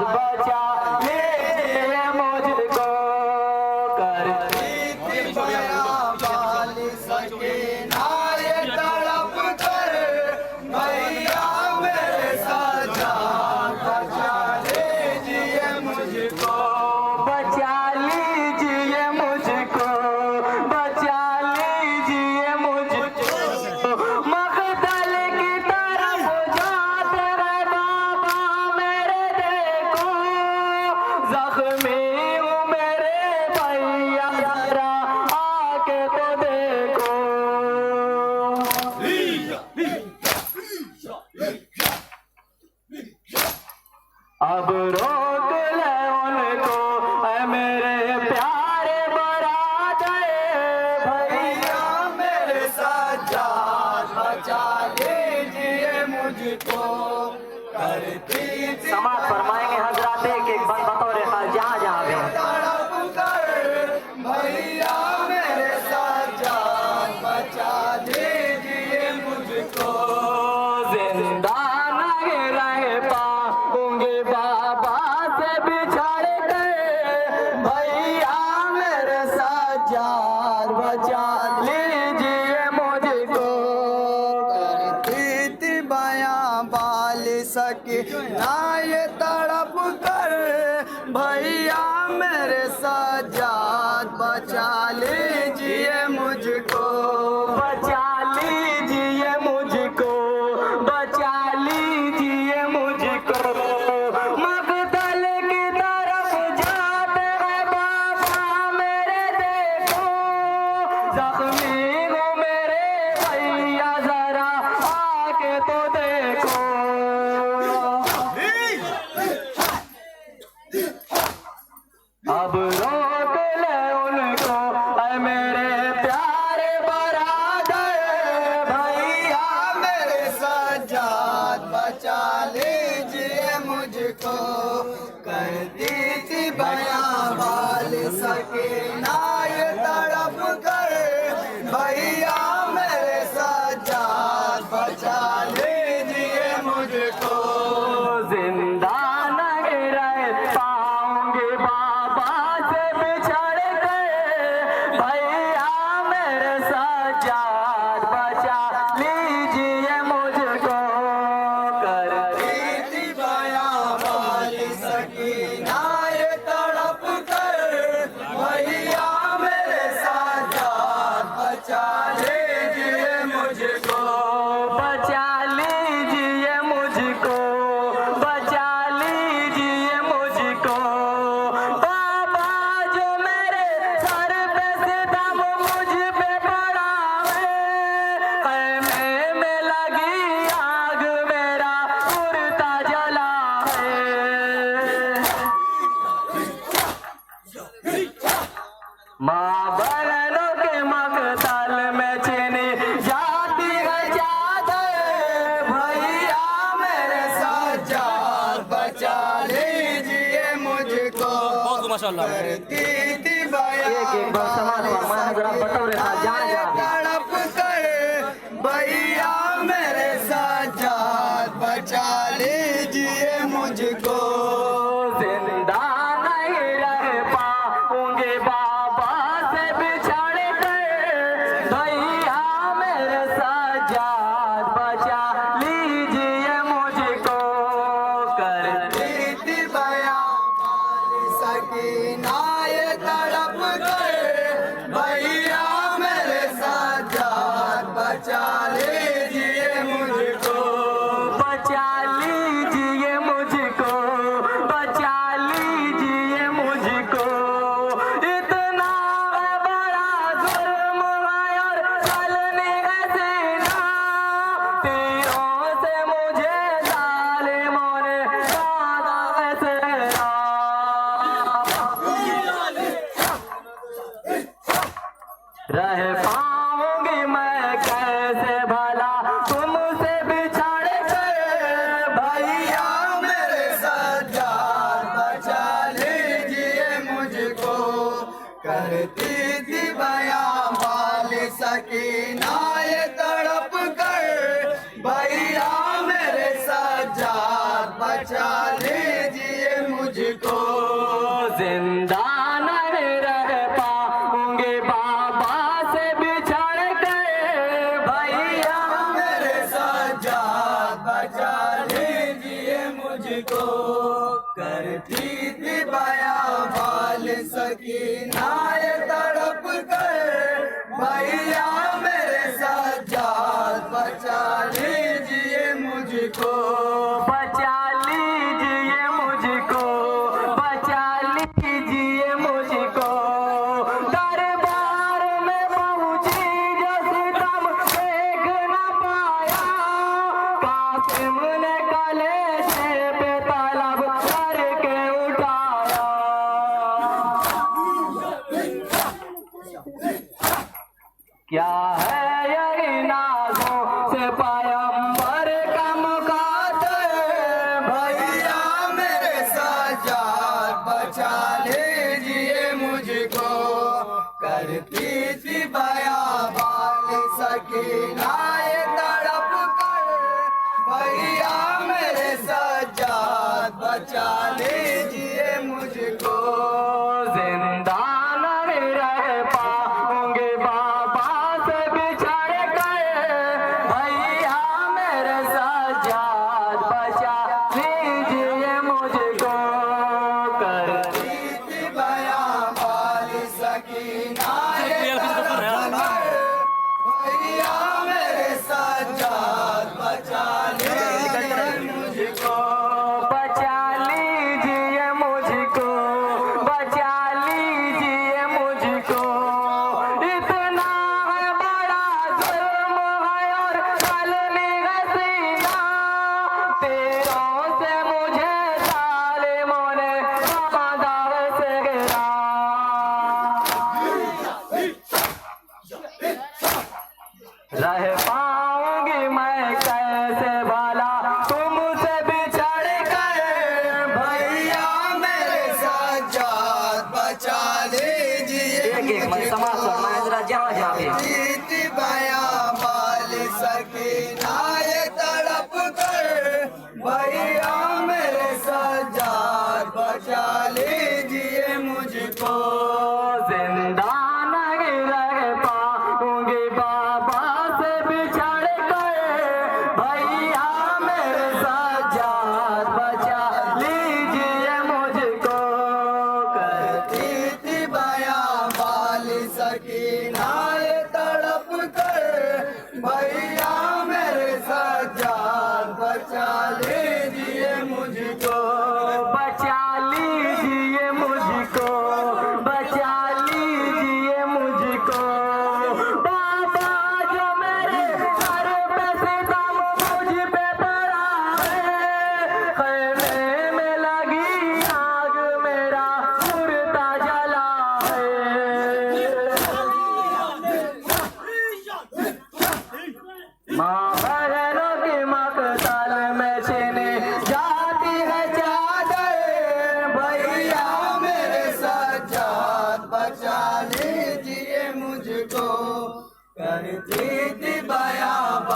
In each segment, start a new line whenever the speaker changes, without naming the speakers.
बचा लीजिए मुझको करती थी बयां वाली सकीना ये तड़प कर भैया मेरे सजाद बचा लीजिए मुझको बचा लीजिए मुझको बचा लीजिए मुझको मकतल की तरफ जाते हैं बाबा मेरे देखो जख्मी हूँ मेरे भैया जरा आके तो देखो अब रोक ले उनको ऐ मेरे प्यारे बरादर भैया मेरे सजाद बचा लीजिए मुझको करती थी समाज फरमाएंगे हजरात एक बंद बतौर खास जहाँ जहाँ भी तड़प कर भैया मेरे सजाद बचा लीजिए मुझको जिंदा नहीं रह पाऊंगे बाबा से बिछड़ गए भैया मेरे सजाद बचा लीजिए मुझको करती थी बयां बाल सकी ना ये तड़प कर भैया मेरे सजाद बचा लीजिए मुझको बचा लीजिए मुझको बचा लीजिए मुझको मकतल की तरफ जाते हैं बाबा मेरे देखो जख्मी हूँ मेरे भैया जरा आके तो देखो अब रोक ले उनको ऐ मेरे प्यारे बरादर भैया मेरे सजाद बचा लीजिए मुझको करती थी बयां वाल सकीना ये तड़प कर भैया मेरे सजाद बचा लीजिए मुझको जिंदा नहीं रह पाऊंगे बाबा से बिछड़ गए भैया मेरे सजाद बचा लीजिए मुझको करती थी बयां वाली सकीना ये तड़प कर भैया मेरे सजाद बचा लीजिए मुझको बचा लीजिए मुझको बचा लीजिए मुझको बाबा जो मेरे सर पे सितम मुझ पे पड़ा है ख़ैमे में लगी आग मेरा उड़ता जला है माँ बहनों के मकतल में चीनी जाती है चादर भैया मेरे सजाद बचा लीजिए मुझको करती थी बयां एक बार समाज फरमाया जरा बतौर खास जहाँ जहाँ तड़प कर भैया मेरे सजाद बचा लीजिए मुझको जिंदा नहीं रह पाऊंगे बाबा से बिछड़ गए भैया मेरे सजाद बचा लीजिए मुझको करती थी बयां वाली सकीना ये तड़प कर भैया मेरे सजाद बचा लीजिए मुझको बचा लीजिए मुझको बचा लीजिए मुझको इतना है बड़ा जुर्म है और चलने है सीना तीरों से मुझे जालिमों ने काटा है सेना रह पाऊंगी मैं कैसे भला तुमसे बिछड़ गए भैया मेरे सजाद बचा लीजिए मुझको करती थी बयां वाली सकीना ये तड़प कर भैया मेरे सजाद बचा लीजिए मुझको मुझको, जिंदा नहीं रह पाऊंगी बाबा से बिछड़ गए भैया मेरे सज्जाद बचा लीजिए मुझको। करती थी बयान सकीना ये तड़प कर भैया मेरे सज्जाद बचा लीजिए मुझको, बचा लीजिए मुझको, बचा लीजिए मुझको। दरबार में पहुंची जो सितम देख न पाया, कासिम ने कलेजे पे तलब करके उठाया। क्या है यही नाज़ों से पैगंबर का मुकादर भैया मेरे सज्जाद बचा लीजिए मुझको। करती थी बयान सकीना ये तड़प कर भैया मेरे सज्जाद बचा लीजिए मुझको, जिंदा नहीं रह पाऊंगी बाबा से बिछड़ गए भैया मेरे सज्जाद बचा लीजिए मुझको। करती थी बयान सकीना ये तड़प भैया मेरे सज्जाद बचा लीजिए मुझको, बचा लीजिए मुझको, बचा लीजिए मुझको। इतना है बड़ा जुर्म है और कलमी हसीना, तेरों से मुझे जालिमों ने बांधा से गिरा। रह पाऊंगी मैं कैसे भला तुमसे बिछड़ गए भैया मेरे सज्जाद बचा लीजिए जीती बयान सकीना ये तड़प कर भैया मेरे सज्जाद बचा लीजिए मुझको, जिंदा नहीं रह पाऊंगी बाबा से बिछड़ गए भैया मेरे सज्जाद बचा लीजिए मुझको। करती थी बयान सकीना ये तड़प कर भैया मेरे सज्जाद बचा लीजिए मुझको, बचा लीजिए मुझको, बचा लीजिए मुझको। बाबा जो मेरे सर पे सितम मुझ पे पड़ा है, खैमे में लगी आग मेरा मुर्दा जला है। माँ बहनों की मकतल में छिनी जाती है चादर भैया मेरे सज्जाद बचा लीजिए मुझको। करती थी बयान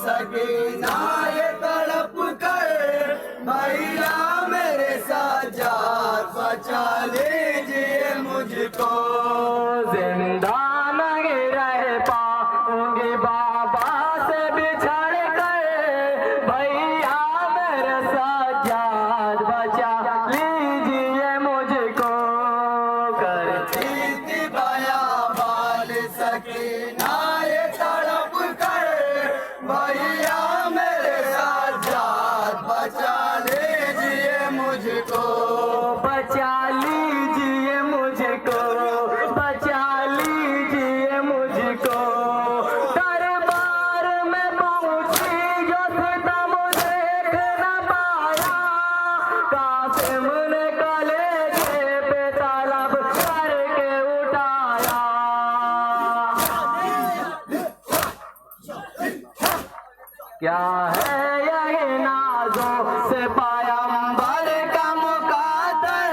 सकीना ये तड़प कर भैया मेरे सज्जाद बचा लीजिए मुझको, जिंदा नहीं रह पाऊंगी बाबा से बिछड़ गए भैया मेरे सज्जाद बचा लीजिए मुझको। करती थी बयान सकीना ये तड़प कर भैया मेरे सज्जाद बचा लीजिए मुझको, बचा लीजिए मुझको, बचा लीजिए मुझको। दरबार में पहुंची जो सितम देख न पाया, कासिम ने कलेजे पे तलब करके उठाया। क्या है यही नाज़ों से पैगंबर का मुकादर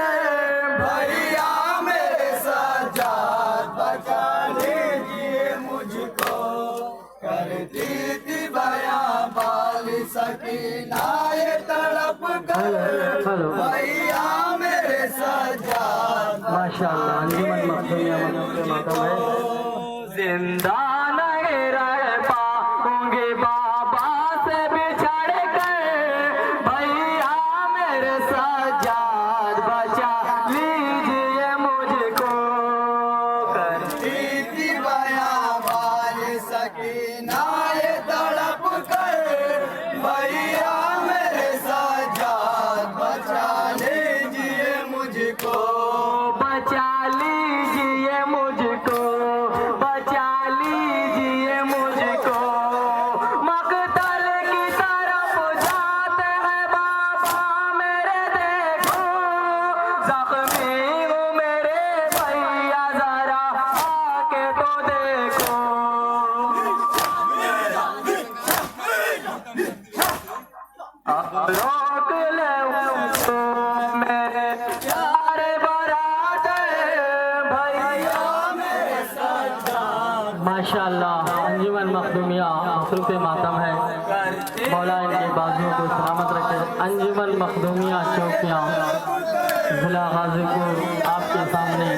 भैया मेरे सज्जाद बचा लीजिए मुझको। करती थी बयान सकीना ये तड़प कर भैया माशाअल्लाह अंजुमन मखदूमिया मनोरे मातम है। जिंदा नहीं रह पाऊंगी बाबा से बिछड़ कर, भैया मेरे सज्जाद बचा लीजिए मुझको। करती थी बयान सकीना ये तड़प कर, भैया मेरे सज्जाद बचा लीजिए मुझको। बचा लीजिए मुझको, बचा लीजिए मुझको। मकतल की तरफ जाते हैं बाबा मेरे, देखो जख्मी हूँ मेरे भैया, जरा आके तो देखो। रोक ले मेरे प्यारे बरादर, भैया मेरे सज्जाद। माशाअल्लाह अंजुमन मखदूमिया मसरूफ मातम है। मौला इनके बाजुओं को सलामत रखे। अंजुमन मखदूमिया चौकियाँ जिला गाजीपुर आपके सामने।